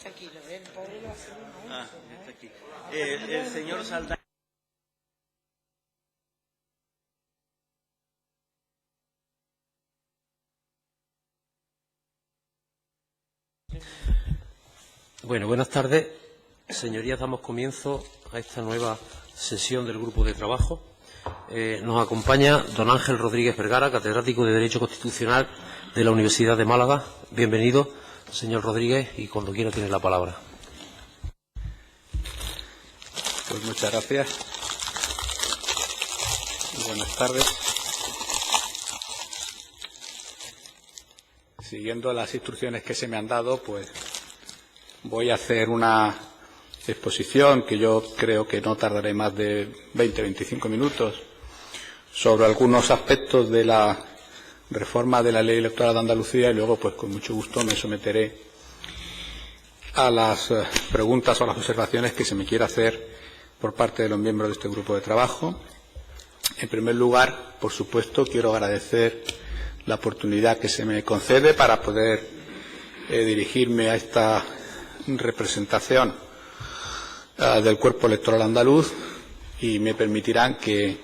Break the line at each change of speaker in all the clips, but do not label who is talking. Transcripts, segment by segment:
Aquí lo ven, pobre lo hace uno.
Ah, está aquí. El señor Saldaña.
Bueno, buenas tardes. Señorías, damos comienzo a esta nueva sesión del Grupo de Trabajo. Nos acompaña don Ángel Rodríguez Vergara, catedrático de Derecho Constitucional de la Universidad de Málaga. Bienvenido, señor Rodríguez, y cuando quiera tiene la palabra.
Pues muchas gracias. Buenas tardes. Siguiendo las instrucciones que se me han dado, pues voy a hacer una exposición que yo creo que no tardaré más de 20-25 minutos sobre algunos aspectos de la reforma de la Ley Electoral de Andalucía y luego, pues con mucho gusto, me someteré a las preguntas o las observaciones que se me quiera hacer por parte de los miembros de este grupo de trabajo. En primer lugar, por supuesto, quiero agradecer la oportunidad que se me concede para poder dirigirme a esta representación del cuerpo electoral andaluz, y me permitirán que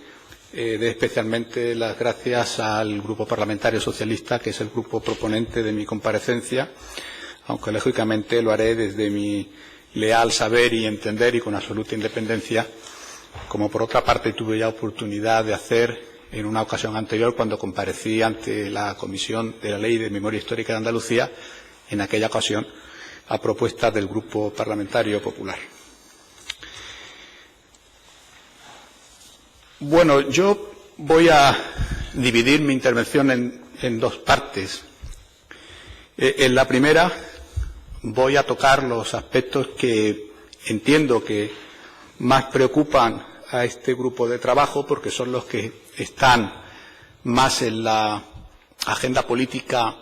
dé especialmente las gracias al Grupo Parlamentario Socialista, que es el grupo proponente de mi comparecencia, aunque lógicamente lo haré desde mi leal saber y entender y con absoluta independencia, como por otra parte tuve ya oportunidad de hacer en una ocasión anterior cuando comparecí ante la Comisión de la Ley de Memoria Histórica de Andalucía, en aquella ocasión a propuesta del Grupo Parlamentario Popular. Bueno, yo voy a dividir mi intervención en dos partes. En la primera voy a tocar los aspectos que entiendo que más preocupan a este grupo de trabajo, porque son los que están más en la agenda política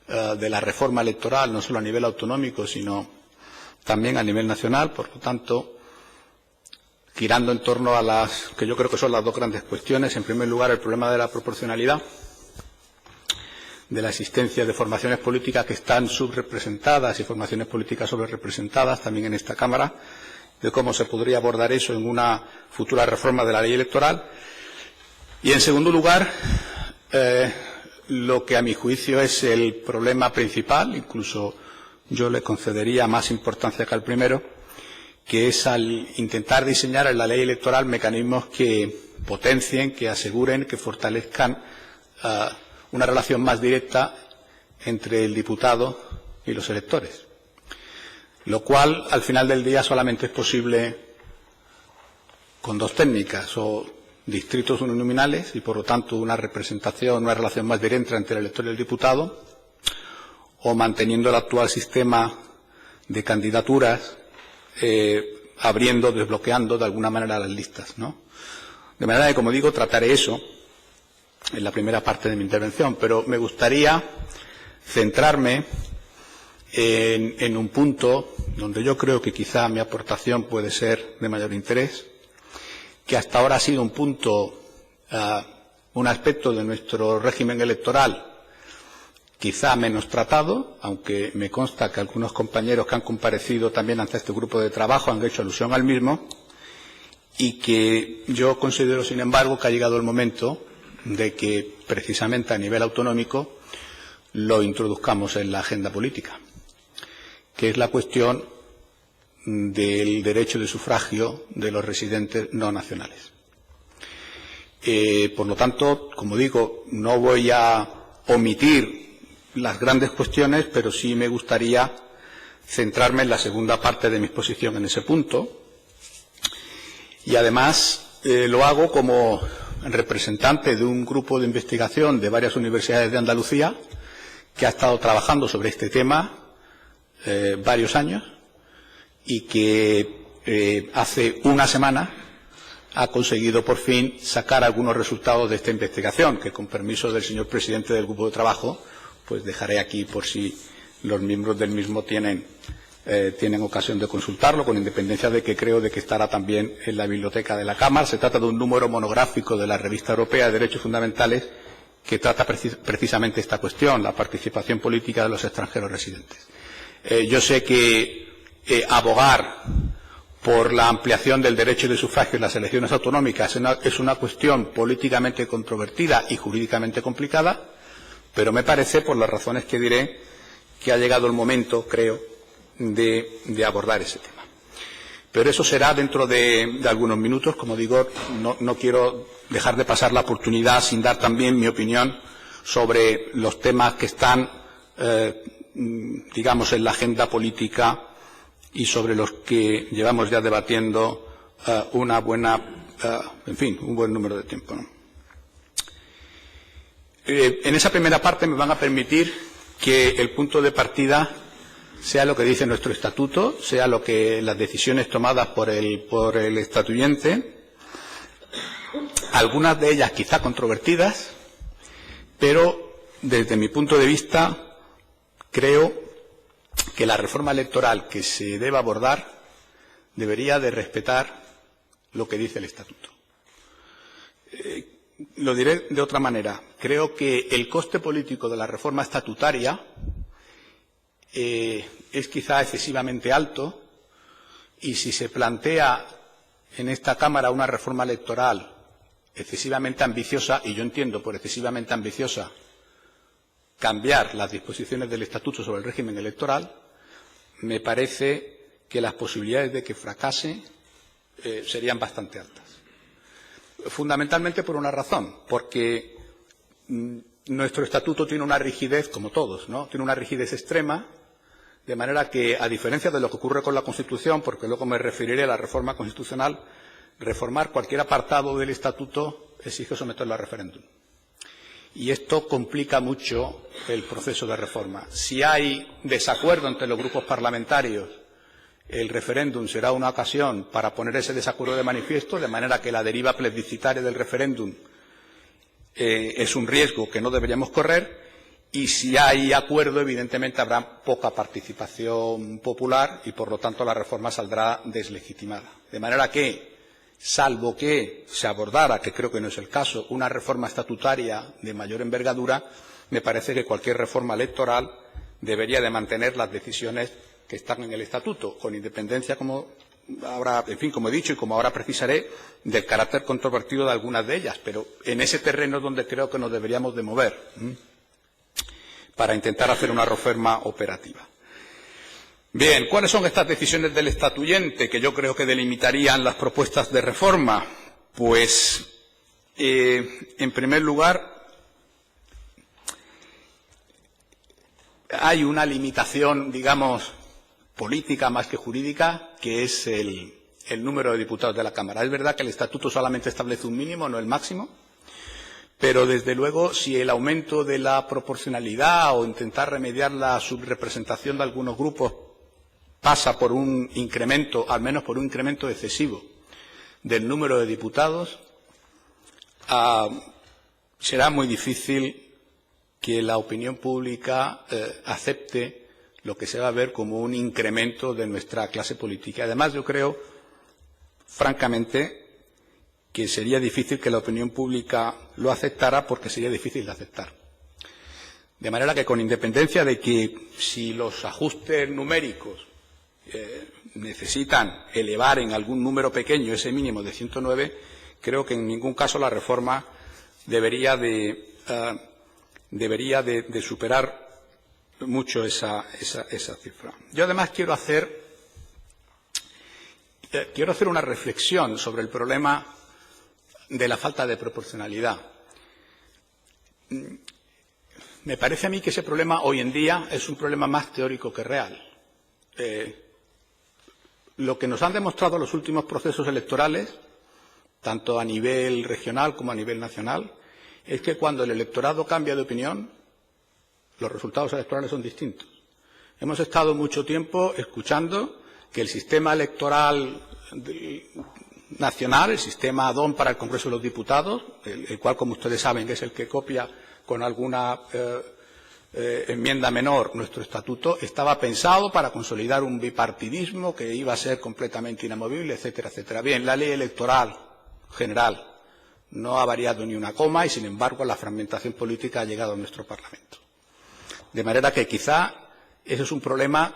de la reforma electoral, no solo a nivel autonómico, sino también a nivel nacional. Por lo tanto, girando en torno a las que yo creo que son las dos grandes cuestiones. En primer lugar, el problema de la proporcionalidad, de la existencia de formaciones políticas que están subrepresentadas y formaciones políticas sobrerepresentadas también en esta Cámara, de cómo se podría abordar eso en una futura reforma de la ley electoral. Y, en segundo lugar, lo que a mi juicio es el problema principal, incluso yo le concedería más importancia que al primero, que es al intentar diseñar en la ley electoral mecanismos que potencien, que aseguren, que fortalezcan una relación más directa entre el diputado y los electores, lo cual al final del día solamente es posible con dos técnicas: o distritos uninominales y por lo tanto una representación, una relación más directa entre el elector y el diputado, o manteniendo el actual sistema de candidaturas, abriendo, desbloqueando de alguna manera las listas, ¿no? De manera que, como digo, trataré eso en la primera parte de mi intervención, pero me gustaría centrarme en un punto donde yo creo que quizá mi aportación puede ser de mayor interés, que hasta ahora ha sido un punto, un aspecto de nuestro régimen electoral quizá menos tratado, aunque me consta que algunos compañeros que han comparecido también ante este grupo de trabajo han hecho alusión al mismo, y que yo considero, sin embargo, que ha llegado el momento de que, precisamente a nivel autonómico, lo introduzcamos en la agenda política, que es la cuestión del derecho de sufragio de los residentes no nacionales. Por lo tanto, como digo, no voy a omitir las grandes cuestiones, pero sí me gustaría centrarme en la segunda parte de mi exposición en ese punto. Y además lo hago como representante de un grupo de investigación de varias universidades de Andalucía que ha estado trabajando sobre este tema varios años, y que hace una semana ha conseguido por fin sacar algunos resultados de esta investigación, que, con permiso del señor presidente del grupo de trabajo, pues dejaré aquí por si los miembros del mismo tienen ocasión de consultarlo, con independencia de que creo de que estará también en la biblioteca de la Cámara. Se trata de un número monográfico de la Revista Europea de Derechos Fundamentales que trata precisamente esta cuestión, la participación política de los extranjeros residentes. Yo sé que abogar por la ampliación del derecho de sufragio en las elecciones autonómicas es una cuestión políticamente controvertida y jurídicamente complicada, pero me parece, por las razones que diré, que ha llegado el momento, creo, de abordar ese tema. Pero eso será dentro de algunos minutos. Como digo, no quiero dejar de pasar la oportunidad sin dar también mi opinión sobre los temas que están, digamos, en la agenda política y sobre los que llevamos ya debatiendo un buen número de tiempo, ¿no? En esa primera parte me van a permitir que el punto de partida sea lo que dice nuestro estatuto, sea lo que las decisiones tomadas por el estatuyente, algunas de ellas quizá controvertidas, pero desde mi punto de vista creo que la reforma electoral que se debe abordar debería de respetar lo que dice el estatuto. Lo diré de otra manera. Creo que el coste político de la reforma estatutaria es quizá excesivamente alto, y si se plantea en esta Cámara una reforma electoral excesivamente ambiciosa, y yo entiendo por excesivamente ambiciosa cambiar las disposiciones del Estatuto sobre el régimen electoral, me parece que las posibilidades de que fracase serían bastante altas. Fundamentalmente por una razón, porque nuestro Estatuto tiene una rigidez, como todos, ¿no? Tiene una rigidez extrema, de manera que, a diferencia de lo que ocurre con la Constitución, porque luego me referiré a la reforma constitucional, reformar cualquier apartado del Estatuto exige someterlo a referéndum. Y esto complica mucho el proceso de reforma. Si hay desacuerdo entre los grupos parlamentarios, el referéndum será una ocasión para poner ese desacuerdo de manifiesto, de manera que la deriva plebiscitaria del referéndum es un riesgo que no deberíamos correr. Y si hay acuerdo, evidentemente habrá poca participación popular y, por lo tanto, la reforma saldrá deslegitimada. De manera que, salvo que se abordara, que creo que no es el caso, una reforma estatutaria de mayor envergadura, me parece que cualquier reforma electoral debería de mantener las decisiones que están en el Estatuto, con independencia, como ahora, en fin, como he dicho y como ahora precisaré, del carácter controvertido de algunas de ellas. Pero en ese terreno es donde creo que nos deberíamos de mover para intentar hacer una reforma operativa. Bien, ¿cuáles son estas decisiones del estatuyente que yo creo que delimitarían las propuestas de reforma? Pues, en primer lugar, hay una limitación, digamos, política más que jurídica, que es el número de diputados de la Cámara. Es verdad que el Estatuto solamente establece un mínimo, no el máximo, pero, desde luego, si el aumento de la proporcionalidad o intentar remediar la subrepresentación de algunos grupos pasa por un incremento, al menos por un incremento excesivo del número de diputados, será muy difícil que la opinión pública acepte lo que se va a ver como un incremento de nuestra clase política. Además, yo creo, francamente, que sería difícil que la opinión pública lo aceptara, porque sería difícil de aceptar. De manera que, con independencia de que si los ajustes numéricos necesitan elevar en algún número pequeño ese mínimo de 109, creo que en ningún caso la reforma debería de superar mucho esa cifra. Yo, además, quiero hacer una reflexión sobre el problema de la falta de proporcionalidad. Me parece a mí que ese problema hoy en día es un problema más teórico que real. Lo que nos han demostrado los últimos procesos electorales, tanto a nivel regional como a nivel nacional, es que cuando el electorado cambia de opinión, los resultados electorales son distintos. Hemos estado mucho tiempo escuchando que el sistema electoral nacional, el sistema ADON para el Congreso de los Diputados, el cual, como ustedes saben, es el que copia con alguna enmienda menor nuestro estatuto, estaba pensado para consolidar un bipartidismo que iba a ser completamente inamovible, etcétera, etcétera. Bien, la ley electoral general no ha variado ni una coma y, sin embargo, la fragmentación política ha llegado a nuestro Parlamento. De manera que quizá ese es un problema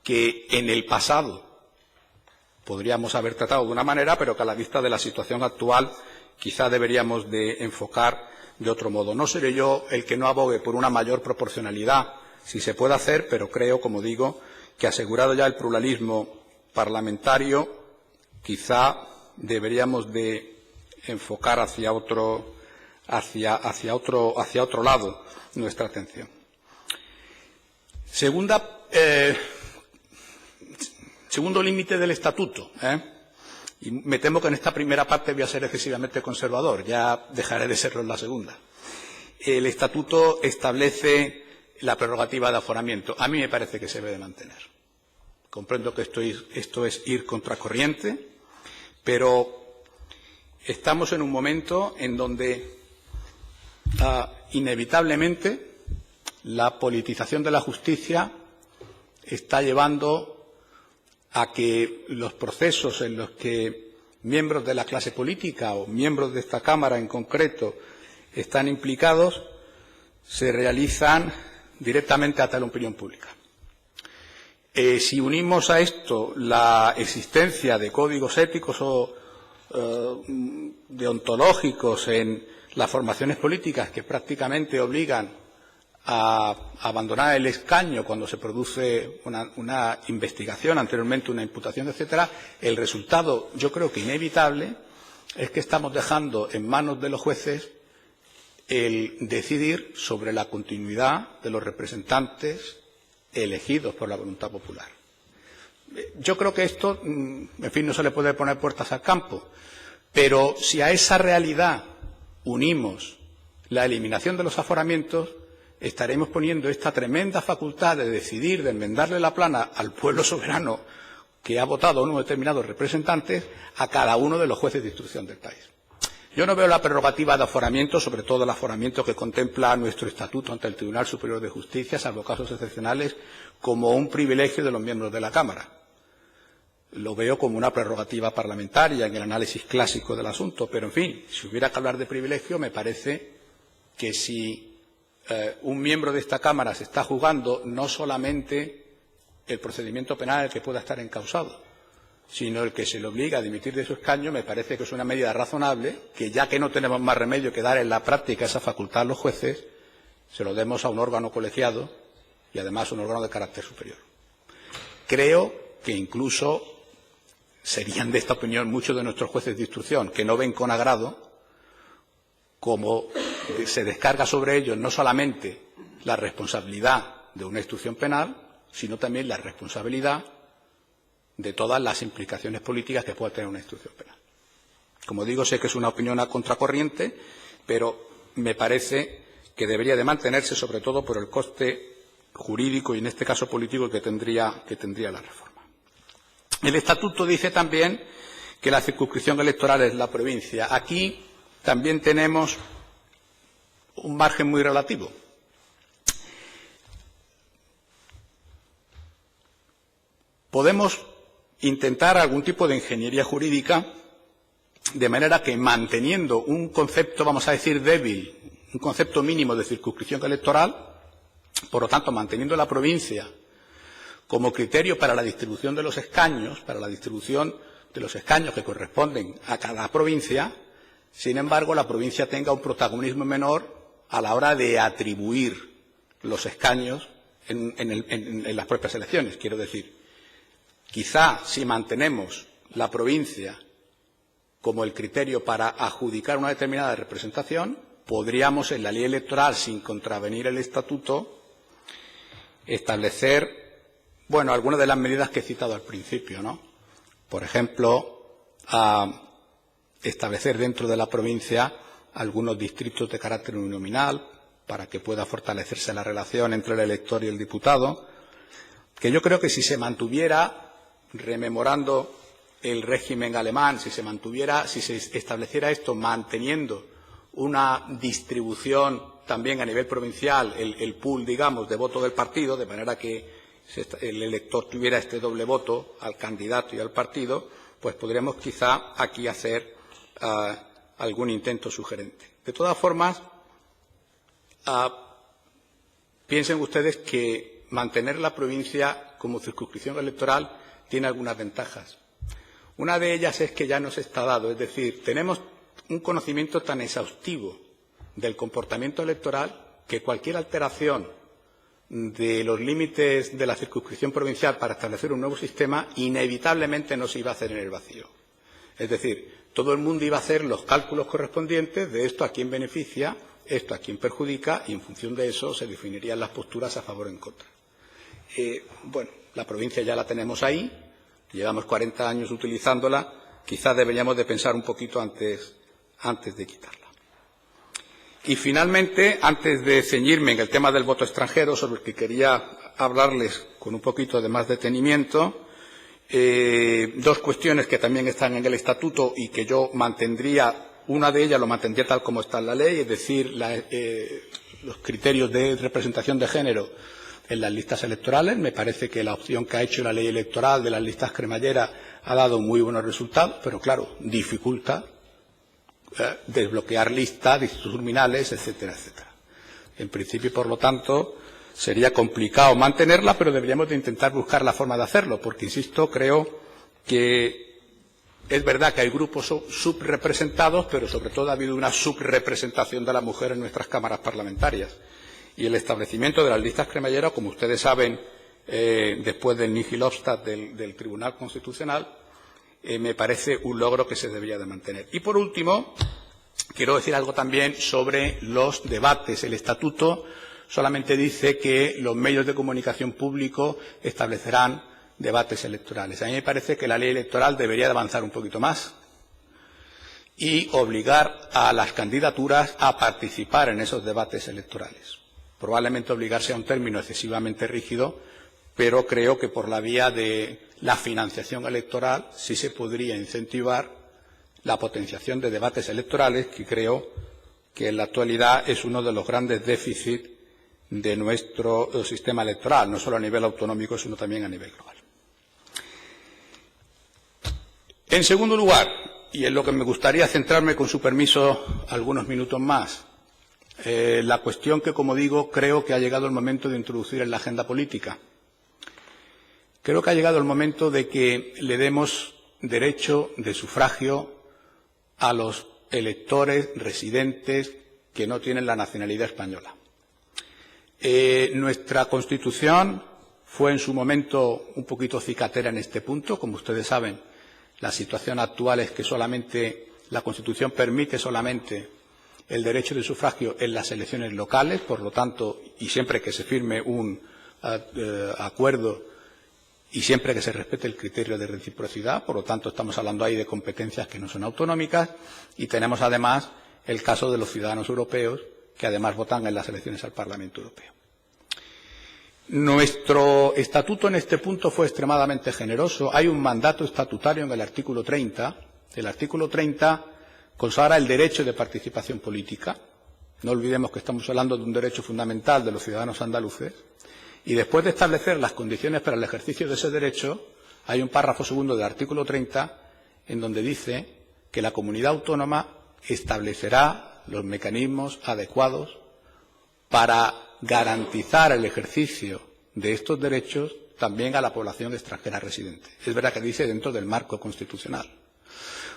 que en el pasado podríamos haber tratado de una manera, pero que a la vista de la situación actual quizá deberíamos de enfocar de otro modo. No seré yo el que no abogue por una mayor proporcionalidad, si se puede hacer, pero creo, como digo, que asegurado ya el pluralismo parlamentario, quizá deberíamos de enfocar hacia otro lado nuestra atención. Segundo límite del estatuto. Y me temo que en esta primera parte voy a ser excesivamente conservador, ya dejaré de serlo en la segunda. El estatuto establece la prerrogativa de aforamiento. A mí me parece que se debe de mantener. Comprendo que esto es ir contracorriente, pero estamos en un momento en donde inevitablemente la politización de la justicia está llevando a que los procesos en los que miembros de la clase política o miembros de esta Cámara en concreto están implicados se realizan directamente ante la opinión pública. Si unimos a esto la existencia de códigos éticos o deontológicos en las formaciones políticas que prácticamente obligan a abandonar el escaño cuando se produce una investigación, anteriormente una imputación, etcétera, el resultado, yo creo que inevitable, es que estamos dejando en manos de los jueces el decidir sobre la continuidad de los representantes elegidos por la voluntad popular. Yo creo que esto, en fin, no se le puede poner puertas al campo, pero si a esa realidad unimos la eliminación de los aforamientos, estaremos poniendo esta tremenda facultad de decidir, de enmendarle la plana al pueblo soberano que ha votado a unos determinados representantes a cada uno de los jueces de instrucción del país. Yo no veo la prerrogativa de aforamiento, sobre todo el aforamiento que contempla nuestro estatuto ante el Tribunal Superior de Justicia, salvo casos excepcionales, como un privilegio de los miembros de la Cámara. Lo veo como una prerrogativa parlamentaria en el análisis clásico del asunto, pero, en fin, si hubiera que hablar de privilegio, me parece que si un miembro de esta Cámara se está jugando no solamente el procedimiento penal el que pueda estar encausado, sino el que se le obliga a dimitir de su escaño, me parece que es una medida razonable que, ya que no tenemos más remedio que dar en la práctica esa facultad a los jueces, se lo demos a un órgano colegiado y, además, un órgano de carácter superior. Creo que incluso serían de esta opinión muchos de nuestros jueces de instrucción, que no ven con agrado cómo se descarga sobre ellos no solamente la responsabilidad de una instrucción penal, sino también la responsabilidad de todas las implicaciones políticas que pueda tener una instrucción penal. Como digo, sé que es una opinión a contracorriente, pero me parece que debería de mantenerse, sobre todo por el coste jurídico y, en este caso, político que tendría la reforma. El Estatuto dice también que la circunscripción electoral es la provincia. Aquí también tenemos un margen muy relativo. Podemos intentar algún tipo de ingeniería jurídica de manera que, manteniendo un concepto, vamos a decir, débil, un concepto mínimo de circunscripción electoral, por lo tanto, manteniendo la provincia como criterio para la distribución de los escaños, que corresponden a cada provincia, sin embargo, la provincia tenga un protagonismo menor a la hora de atribuir los escaños en las propias elecciones. Quiero decir, quizá si mantenemos la provincia como el criterio para adjudicar una determinada representación, podríamos, en la ley electoral, sin contravenir el Estatuto, establecer, bueno, algunas de las medidas que he citado al principio, ¿no? Por ejemplo, establecer dentro de la provincia algunos distritos de carácter uninominal para que pueda fortalecerse la relación entre el elector y el diputado, que yo creo que si se mantuviera, rememorando el régimen alemán, si se estableciera esto manteniendo una distribución también a nivel provincial, el pool, digamos, de voto del partido, de manera que el elector tuviera este doble voto al candidato y al partido, pues podremos quizá aquí hacer algún intento sugerente. De todas formas, piensen ustedes que mantener la provincia como circunscripción electoral tiene algunas ventajas. Una de ellas es que ya nos está dado, es decir, tenemos un conocimiento tan exhaustivo del comportamiento electoral que cualquier alteración de los límites de la circunscripción provincial para establecer un nuevo sistema inevitablemente no se iba a hacer en el vacío. Es decir, todo el mundo iba a hacer los cálculos correspondientes de esto a quién beneficia, esto a quién perjudica, y en función de eso se definirían las posturas a favor o en contra. Bueno, la provincia ya la tenemos ahí, llevamos 40 años utilizándola, quizás deberíamos de pensar un poquito antes de quitarla. Y finalmente, antes de ceñirme en el tema del voto extranjero, sobre el que quería hablarles con un poquito de más detenimiento, dos cuestiones que también están en el estatuto y que yo mantendría, una de ellas lo mantendría tal como está en la ley, es decir, los criterios de representación de género en las listas electorales. Me parece que la opción que ha hecho la ley electoral de las listas cremalleras ha dado muy buenos resultados, pero claro, dificulta desbloquear listas, distritos terminales, etcétera, etcétera. En principio, por lo tanto, sería complicado mantenerla, pero deberíamos de intentar buscar la forma de hacerlo, porque, insisto, creo que es verdad que hay grupos subrepresentados, pero sobre todo ha habido una subrepresentación de la mujer en nuestras cámaras parlamentarias. Y el establecimiento de las listas cremalleras, como ustedes saben, después del nihil obstat del Tribunal Constitucional, me parece un logro que se debería de mantener. Y, por último, quiero decir algo también sobre los debates. El estatuto solamente dice que los medios de comunicación públicos establecerán debates electorales. A mí me parece que la ley electoral debería de avanzar un poquito más y obligar a las candidaturas a participar en esos debates electorales. Probablemente obligarse a un término excesivamente rígido, pero creo que por la vía de la financiación electoral sí se podría incentivar la potenciación de debates electorales, que creo que en la actualidad es uno de los grandes déficits de nuestro sistema electoral, no solo a nivel autonómico, sino también a nivel global. En segundo lugar, y en lo que me gustaría centrarme, con su permiso, algunos minutos más, la cuestión que, como digo, creo que ha llegado el momento de introducir en la agenda política. Creo que ha llegado el momento de que le demos derecho de sufragio a los electores residentes que no tienen la nacionalidad española. Nuestra Constitución fue en su momento un poquito cicatera en este punto. Como ustedes saben, la situación actual es que solamente la Constitución permite solamente el derecho de sufragio en las elecciones locales, por lo tanto, y siempre que se firme un acuerdo y siempre que se respete el criterio de reciprocidad. Por lo tanto, estamos hablando ahí de competencias que no son autonómicas, y tenemos además el caso de los ciudadanos europeos que además votan en las elecciones al Parlamento Europeo. Nuestro estatuto en este punto fue extremadamente generoso. Hay un mandato estatutario en el artículo 30. El artículo 30 consagra el derecho de participación política. No olvidemos que estamos hablando de un derecho fundamental de los ciudadanos andaluces. Y después de establecer las condiciones para el ejercicio de ese derecho, hay un párrafo segundo del artículo 30 en donde dice que la comunidad autónoma establecerá los mecanismos adecuados para garantizar el ejercicio de estos derechos también a la población extranjera residente. Es verdad que dice dentro del marco constitucional.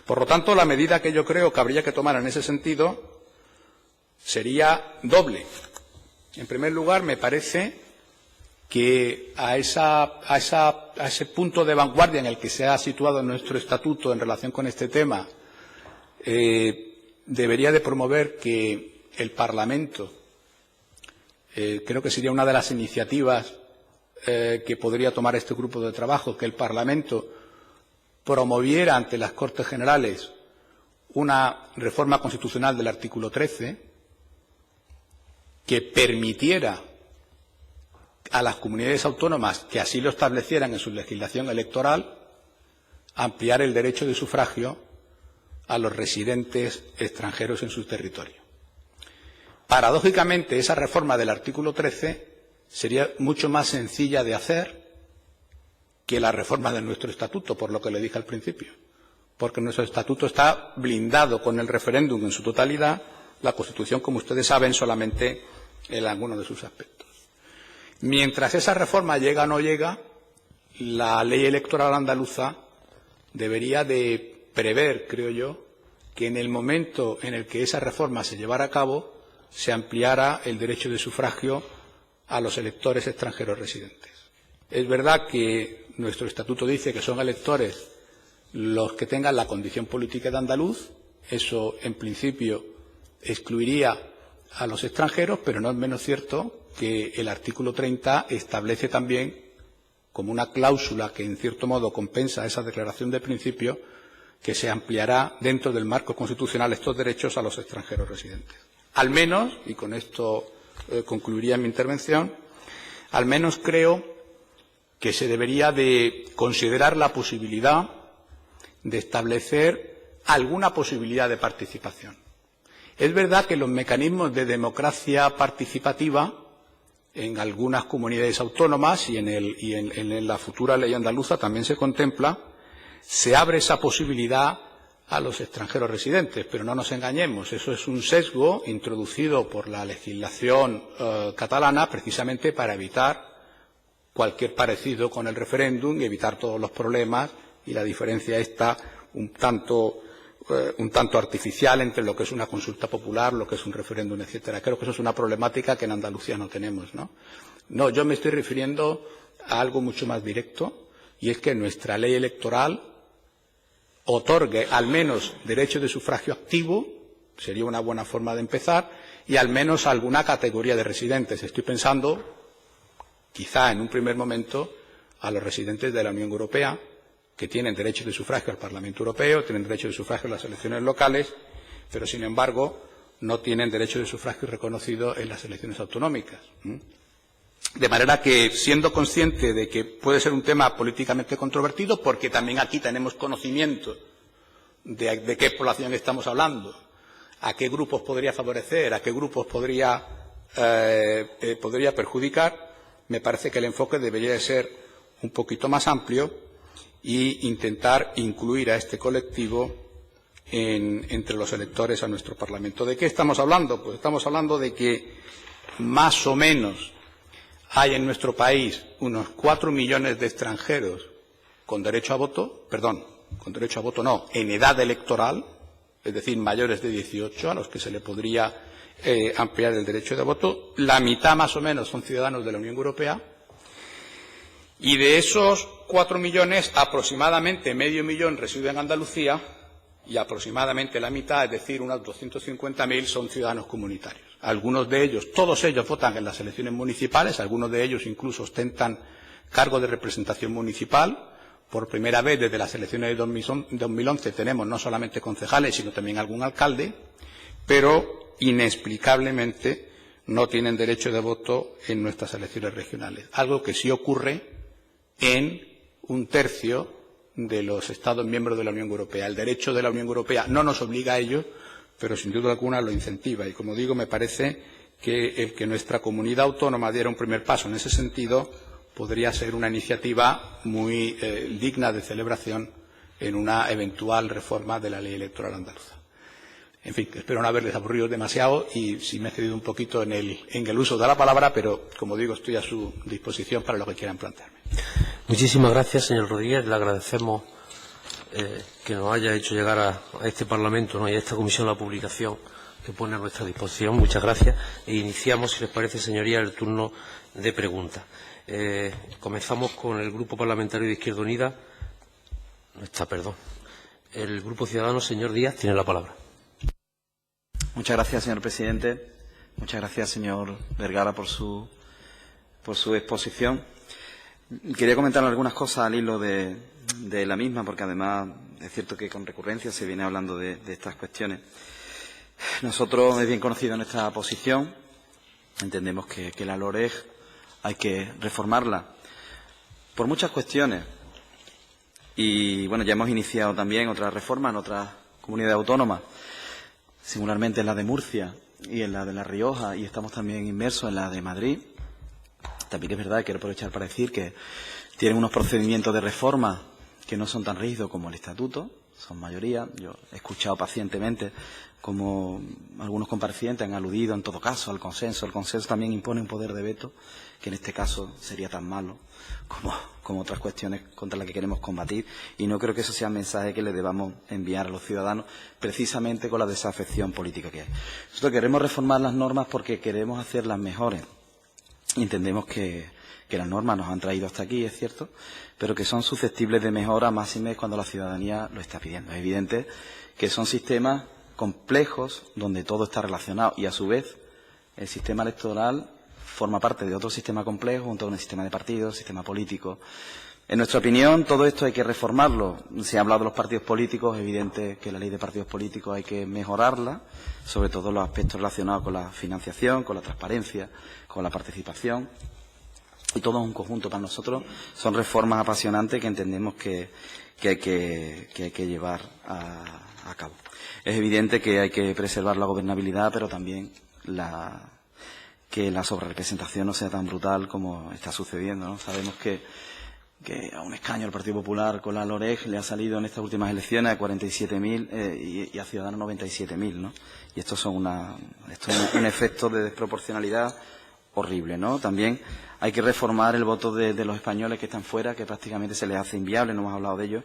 Por lo tanto, la medida que yo creo que habría que tomar en ese sentido sería doble. En primer lugar, me parece que a ese punto de vanguardia en el que se ha situado nuestro estatuto en relación con este tema, debería de promover que el Parlamento, creo que sería una de las iniciativas que podría tomar este grupo de trabajo, que el Parlamento promoviera ante las Cortes Generales una reforma constitucional del artículo 13 que permitiera a las comunidades autónomas que así lo establecieran en su legislación electoral ampliar el derecho de sufragio a los residentes extranjeros en su territorio. Paradójicamente, esa reforma del artículo 13 sería mucho más sencilla de hacer que la reforma de nuestro estatuto, por lo que le dije al principio, porque nuestro estatuto está blindado con el referéndum en su totalidad, la Constitución, como ustedes saben, solamente en algunos de sus aspectos. Mientras esa reforma llega o no llega, la ley electoral andaluza debería de prever, creo yo, que en el momento en el que esa reforma se llevara a cabo, se ampliara el derecho de sufragio a los electores extranjeros residentes. Es verdad que nuestro estatuto dice que son electores los que tengan la condición política de andaluz. Eso, en principio, excluiría a los extranjeros, pero no es menos cierto que el artículo 30 establece también, como una cláusula que, en cierto modo, compensa esa declaración de principio, que se ampliará dentro del marco constitucional estos derechos a los extranjeros residentes. Al menos, y con esto concluiría mi intervención, al menos creo que se debería de considerar la posibilidad de establecer alguna posibilidad de participación. Es verdad que los mecanismos de democracia participativa en algunas comunidades autónomas y en la futura ley andaluza también se contempla, se abre esa posibilidad a los extranjeros residentes, pero no nos engañemos, eso es un sesgo introducido por la legislación catalana precisamente para evitar cualquier parecido con el referéndum y evitar todos los problemas y la diferencia está un tanto artificial entre lo que es una consulta popular, lo que es un referéndum, etcétera. Creo que eso es una problemática que en Andalucía no tenemos, ¿no? No, yo me estoy refiriendo a algo mucho más directo y es que nuestra ley electoral otorgue al menos derecho de sufragio activo, sería una buena forma de empezar, y al menos a alguna categoría de residentes. Estoy pensando, quizá en un primer momento, a los residentes de la Unión Europea, que tienen derecho de sufragio al Parlamento Europeo, tienen derecho de sufragio en las elecciones locales, pero, sin embargo, no tienen derecho de sufragio reconocido en las elecciones autonómicas. De manera que, siendo consciente de que puede ser un tema políticamente controvertido, porque también aquí tenemos conocimiento de qué población estamos hablando, a qué grupos podría favorecer, a qué grupos podría perjudicar, me parece que el enfoque debería de ser un poquito más amplio y intentar incluir a este colectivo entre los electores a nuestro Parlamento. ¿De qué estamos hablando? Pues estamos hablando de que más o menos hay en nuestro país unos 4 millones de extranjeros con derecho a voto, en edad electoral, es decir, mayores de 18, a los que se le podría ampliar el derecho de voto. La mitad más o menos son ciudadanos de la Unión Europea. Y de esos 4 millones, aproximadamente medio millón reside en Andalucía y aproximadamente la mitad, es decir, unos 250.000, son ciudadanos comunitarios. Algunos de ellos, todos ellos votan en las elecciones municipales, algunos de ellos incluso ostentan cargo de representación municipal. Por primera vez desde las elecciones de 2011 tenemos no solamente concejales, sino también algún alcalde, pero inexplicablemente no tienen derecho de voto en nuestras elecciones regionales, algo que sí ocurre en un tercio de los Estados miembros de la Unión Europea. El derecho de la Unión Europea no nos obliga a ello, pero sin duda alguna lo incentiva. Y, como digo, me parece que el que nuestra comunidad autónoma diera un primer paso en ese sentido podría ser una iniciativa muy digna de celebración en una eventual reforma de la ley electoral andaluza. En fin, espero no haberles aburrido demasiado y si me he cedido un poquito en el uso de la palabra, pero, como digo, estoy a su disposición para lo que quieran plantearme.
Muchísimas gracias, señor Rodríguez. Le agradecemos que nos haya hecho llegar a este Parlamento, ¿no?, y a esta comisión la publicación que pone a nuestra disposición. Muchas gracias. E iniciamos, si les parece, señoría, el turno de preguntas. Comenzamos con el Grupo Parlamentario de Izquierda Unida. No está, perdón. El Grupo Ciudadano, señor Díaz, tiene la palabra.
Muchas gracias, señor presidente. Muchas gracias, señor Vergara, por su exposición. Quería comentar algunas cosas al hilo de la misma, porque además es cierto que con recurrencia se viene hablando de estas cuestiones. Nosotros, es bien conocido nuestra posición, entendemos que la LOREG hay que reformarla por muchas cuestiones. Y, bueno, ya hemos iniciado también otras reformas en otras comunidades autónomas, singularmente en la de Murcia y en la de La Rioja, y estamos también inmersos en la de Madrid. También es verdad, quiero aprovechar para decir que tienen unos procedimientos de reforma que no son tan rígidos como el estatuto, son mayoría. Yo he escuchado pacientemente como algunos comparecientes han aludido en todo caso al consenso. El consenso también impone un poder de veto, que en este caso sería tan malo como otras cuestiones contra las que queremos combatir, y no creo que eso sea un mensaje que le debamos enviar a los ciudadanos, precisamente con la desafección política que hay. Nosotros queremos reformar las normas porque queremos hacerlas mejores. Y entendemos que las normas nos han traído hasta aquí, es cierto, pero que son susceptibles de mejora, máxime cuando la ciudadanía lo está pidiendo. Es evidente que son sistemas complejos donde todo está relacionado y, a su vez, el sistema electoral forma parte de otro sistema complejo, junto con el sistema de partidos, sistema político. En nuestra opinión, todo esto hay que reformarlo. Se ha hablado de los partidos políticos, es evidente que la ley de partidos políticos hay que mejorarla, sobre todo los aspectos relacionados con la financiación, con la transparencia, con la participación. Y todo es un conjunto. Para nosotros son reformas apasionantes que entendemos que hay que llevar a cabo. Es evidente que hay que preservar la gobernabilidad, pero también que la sobrerepresentación no sea tan brutal como está sucediendo, ¿no? Sabemos que a un escaño el Partido Popular con la LOREG le ha salido en estas últimas elecciones a 47.000 y a Ciudadanos 97.000, ¿no? Y esto es un efecto de desproporcionalidad horrible, ¿no? También hay que reformar el voto de los españoles que están fuera, que prácticamente se les hace inviable, no hemos hablado de ello.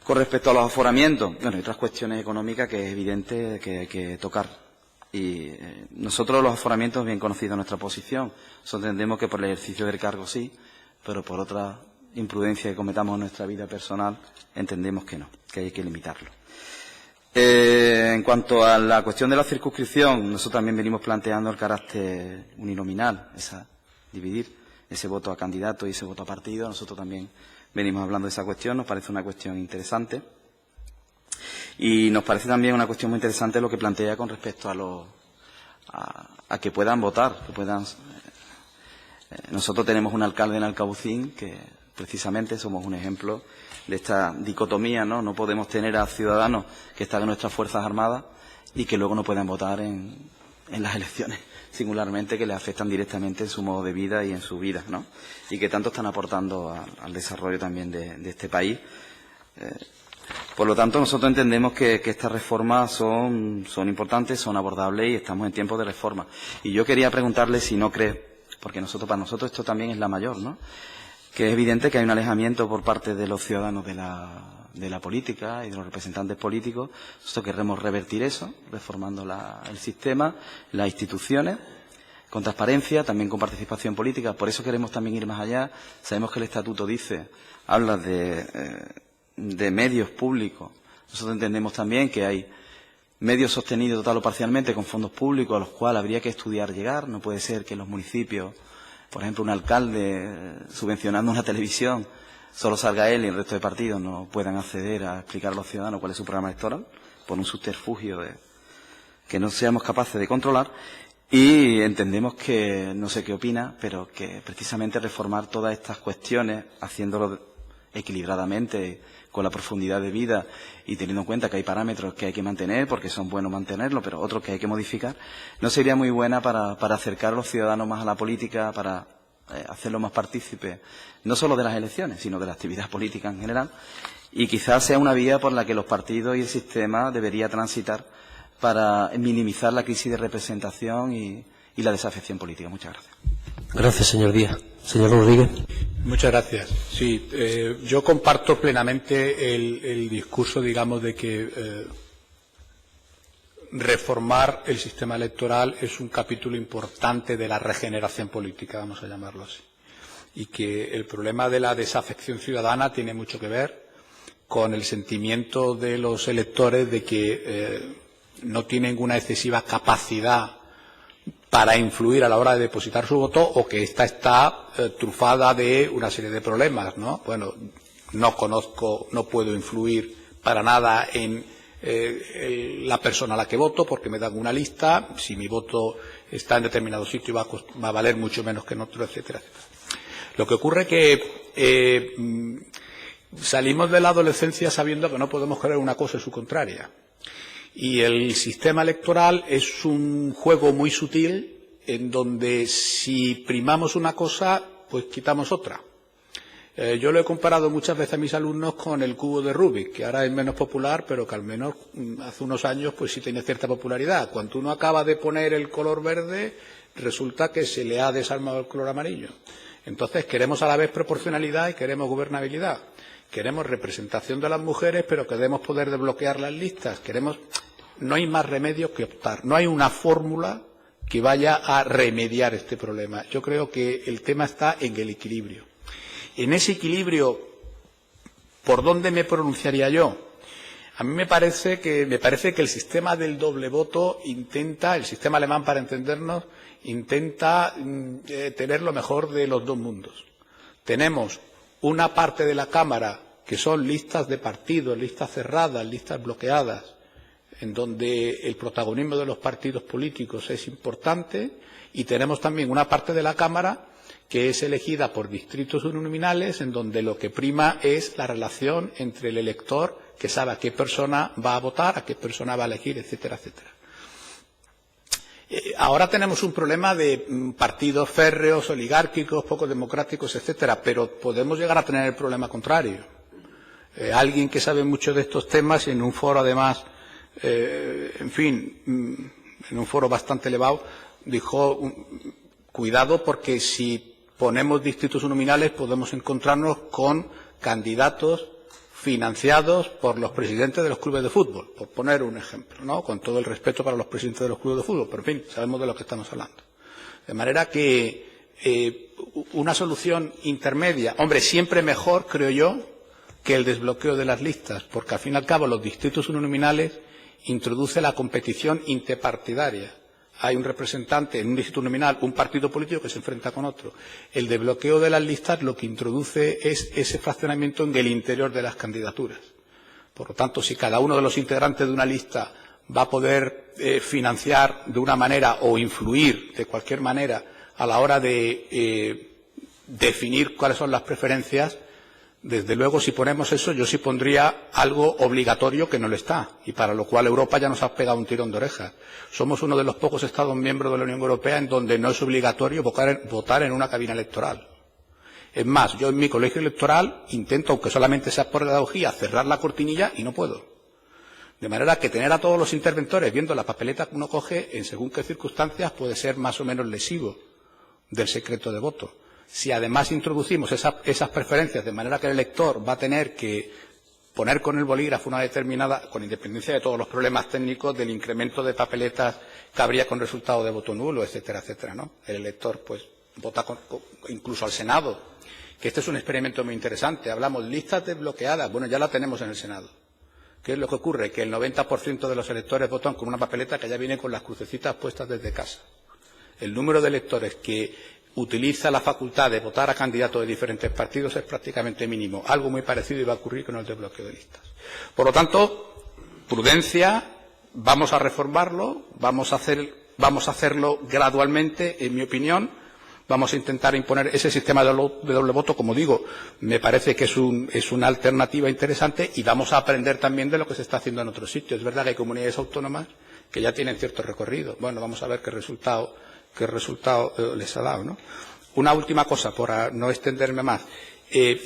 Con respecto a los aforamientos, bueno, hay otras cuestiones económicas que es evidente que hay que tocar. Y nosotros los aforamientos, bien conocidos nuestra posición, nosotros entendemos que por el ejercicio del cargo sí, pero por otra imprudencia que cometamos en nuestra vida personal, entendemos que no, que hay que limitarlo. En cuanto a la cuestión de la circunscripción, nosotros también venimos planteando el carácter uninominal, dividir ese voto a candidato y ese voto a partido. Nosotros también venimos hablando de esa cuestión, nos parece una cuestión interesante. Y nos parece también una cuestión muy interesante lo que plantea con respecto a que puedan votar, que puedan. Nosotros tenemos un alcalde en Alcaucín que precisamente somos un ejemplo de esta dicotomía, ¿no? No podemos tener a ciudadanos que están en nuestras Fuerzas Armadas y que luego no puedan votar en las elecciones, singularmente, que les afectan directamente en su modo de vida y en su vida, ¿no? Y que tanto están aportando al desarrollo también de este país. Por lo tanto, nosotros entendemos que estas reformas son importantes, son abordables y estamos en tiempo de reforma. Y yo quería preguntarle si no cree, porque para nosotros esto también es la mayor, ¿no? Que es evidente que hay un alejamiento por parte de los ciudadanos de la política y de los representantes políticos. Nosotros queremos revertir eso, reformando el sistema, las instituciones, con transparencia, también con participación política. Por eso queremos también ir más allá. Sabemos que el Estatuto habla de medios públicos. Nosotros entendemos también que hay medios sostenidos total o parcialmente con fondos públicos a los cuales habría que estudiar llegar. No puede ser que en los municipios, por ejemplo, un alcalde subvencionando una televisión, solo salga él y el resto de partidos no puedan acceder a explicar a los ciudadanos cuál es su programa electoral, por un subterfugio que no seamos capaces de controlar. Y entendemos que, no sé qué opina, pero que precisamente reformar todas estas cuestiones, haciéndolo equilibradamente, con la profundidad de vida y teniendo en cuenta que hay parámetros que hay que mantener, porque son buenos mantenerlos, pero otros que hay que modificar, no sería muy buena para acercar a los ciudadanos más a la política, para hacerlos más partícipes, no solo de las elecciones, sino de la actividad política en general, y quizás sea una vía por la que los partidos y el sistema debería transitar para minimizar la crisis de representación y la desafección política. Muchas gracias.
Gracias, señor Díaz. Señor Rodríguez.
Muchas gracias. Sí, yo comparto plenamente el discurso, digamos, de que reformar el sistema electoral es un capítulo importante de la regeneración política, vamos a llamarlo así. Y que el problema de la desafección ciudadana tiene mucho que ver con el sentimiento de los electores de que no tienen una excesiva capacidad para influir a la hora de depositar su voto, o que ésta está trufada de una serie de problemas, ¿no? Bueno, no puedo influir para nada en la persona a la que voto porque me dan una lista, si mi voto está en determinado sitio va a valer mucho menos que en otro, etcétera, etcétera. Lo que ocurre es que salimos de la adolescencia sabiendo que no podemos querer una cosa y su contraria. Y el sistema electoral es un juego muy sutil en donde si primamos una cosa, pues quitamos otra. Yo lo he comparado muchas veces a mis alumnos con el cubo de Rubik, que ahora es menos popular, pero que al menos hace unos años pues sí tiene cierta popularidad. Cuando uno acaba de poner el color verde, resulta que se le ha desarmado el color amarillo. Entonces queremos a la vez proporcionalidad y queremos gobernabilidad. Queremos representación de las mujeres, pero queremos poder desbloquear las listas. No hay más remedio que optar. No hay una fórmula que vaya a remediar este problema. Yo creo que el tema está en el equilibrio. En ese equilibrio, ¿por dónde me pronunciaría yo? A mí me parece que el sistema del doble voto el sistema alemán para entendernos, intenta tener lo mejor de los dos mundos. Tenemos una parte de la Cámara que son listas de partidos, listas cerradas, listas bloqueadas, en donde el protagonismo de los partidos políticos es importante, y tenemos también una parte de la Cámara que es elegida por distritos uninominales, en donde lo que prima es la relación entre el elector, que sabe a qué persona va a votar, a qué persona va a elegir, etcétera, etcétera. Ahora tenemos un problema de partidos férreos, oligárquicos, poco democráticos, etcétera, pero podemos llegar a tener el problema contrario. Alguien que sabe mucho de estos temas, y en un foro además, en un foro bastante elevado, dijo, cuidado, porque si ponemos distritos uninominales podemos encontrarnos con candidatos financiados por los presidentes de los clubes de fútbol, por poner un ejemplo, ¿no? Con todo el respeto para los presidentes de los clubes de fútbol, pero en fin, sabemos de lo que estamos hablando. De manera que una solución intermedia, hombre, siempre mejor, creo yo, que el desbloqueo de las listas, porque al fin y al cabo los distritos uninominales introduce la competición interpartidaria. Hay un representante en un distrito uninominal, un partido político que se enfrenta con otro. El desbloqueo de las listas lo que introduce es ese fraccionamiento en el interior de las candidaturas. Por lo tanto, si cada uno de los integrantes de una lista va a poder financiar de una manera o influir de cualquier manera a la hora de definir cuáles son las preferencias, desde luego, si ponemos eso, yo sí pondría algo obligatorio que no lo está, y para lo cual Europa ya nos ha pegado un tirón de orejas. Somos uno de los pocos Estados miembros de la Unión Europea en donde no es obligatorio votar en una cabina electoral. Es más, yo en mi colegio electoral intento, aunque solamente sea por pedagogía, cerrar la cortinilla y no puedo. De manera que tener a todos los interventores viendo la papeleta que uno coge, en según qué circunstancias, puede ser más o menos lesivo del secreto de voto. Si además introducimos esas preferencias de manera que el elector va a tener que poner con el bolígrafo una determinada, con independencia de todos los problemas técnicos del incremento de papeletas que habría con resultado de voto nulo, etcétera, etcétera, ¿no? El elector, pues, vota incluso al Senado, que este es un experimento muy interesante. Hablamos listas desbloqueadas, bueno, ya la tenemos en el Senado. ¿Qué es lo que ocurre? Que el 90% de los electores votan con una papeleta que ya viene con las crucecitas puestas desde casa. El número de electores que utiliza la facultad de votar a candidatos de diferentes partidos es prácticamente mínimo. Algo muy parecido iba a ocurrir con el desbloqueo de listas. Por lo tanto, prudencia, vamos a reformarlo, vamos a hacerlo gradualmente, en mi opinión. Vamos a intentar imponer ese sistema de doble voto, como digo, me parece que es una alternativa interesante, y vamos a aprender también de lo que se está haciendo en otros sitios. Es verdad que hay comunidades autónomas que ya tienen cierto recorrido. Bueno, vamos a ver qué resultado les ha dado, ¿no? Una última cosa, por no extenderme más.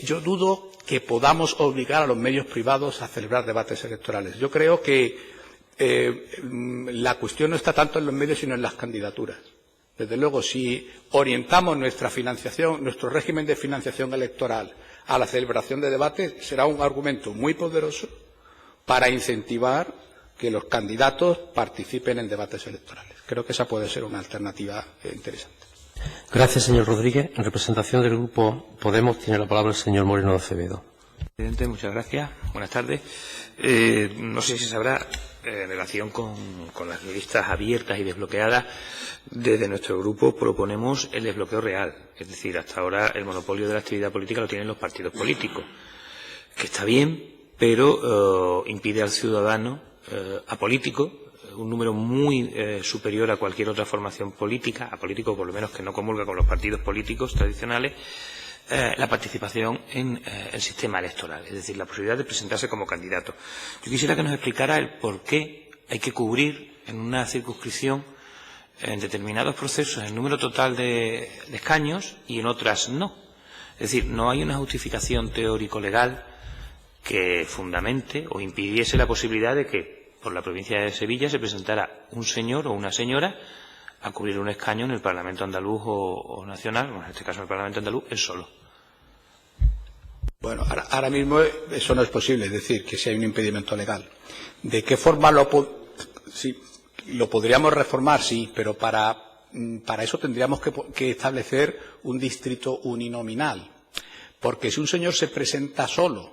Yo dudo que podamos obligar a los medios privados a celebrar debates electorales. Yo creo que la cuestión no está tanto en los medios, sino en las candidaturas. Desde luego, si orientamos nuestra financiación, nuestro régimen de financiación electoral a la celebración de debates, será un argumento muy poderoso para incentivar que los candidatos participen en debates electorales. Creo que esa puede ser una alternativa interesante.
Gracias, señor Rodríguez. En representación del Grupo Podemos tiene la palabra el señor Moreno de Acevedo.
Presidente, muchas gracias. Buenas tardes. No sé si sabrá, en relación con las listas abiertas y desbloqueadas, desde nuestro grupo proponemos el desbloqueo real. Es decir, hasta ahora el monopolio de la actividad política lo tienen los partidos políticos, que está bien, pero impide al ciudadano apolítico, un número muy superior a cualquier otra formación política, apolítico por lo menos que no comulga con los partidos políticos tradicionales, la participación en el sistema electoral, es decir, la posibilidad de presentarse como candidato. Yo quisiera que nos explicara el por qué hay que cubrir en una circunscripción, en determinados procesos, el número total de escaños y en otras no. Es decir, no hay una justificación teórico-legal que fundamente o impidiese la posibilidad de que por la provincia de Sevilla se presentara un señor o una señora a cubrir un escaño en el Parlamento andaluz o nacional, en este caso en el Parlamento andaluz, él solo.
Bueno, ahora mismo eso no es posible, es decir, que si hay un impedimento legal. ¿De qué forma sí, lo podríamos reformar? Sí, pero para eso tendríamos que establecer un distrito uninominal. Porque si un señor se presenta solo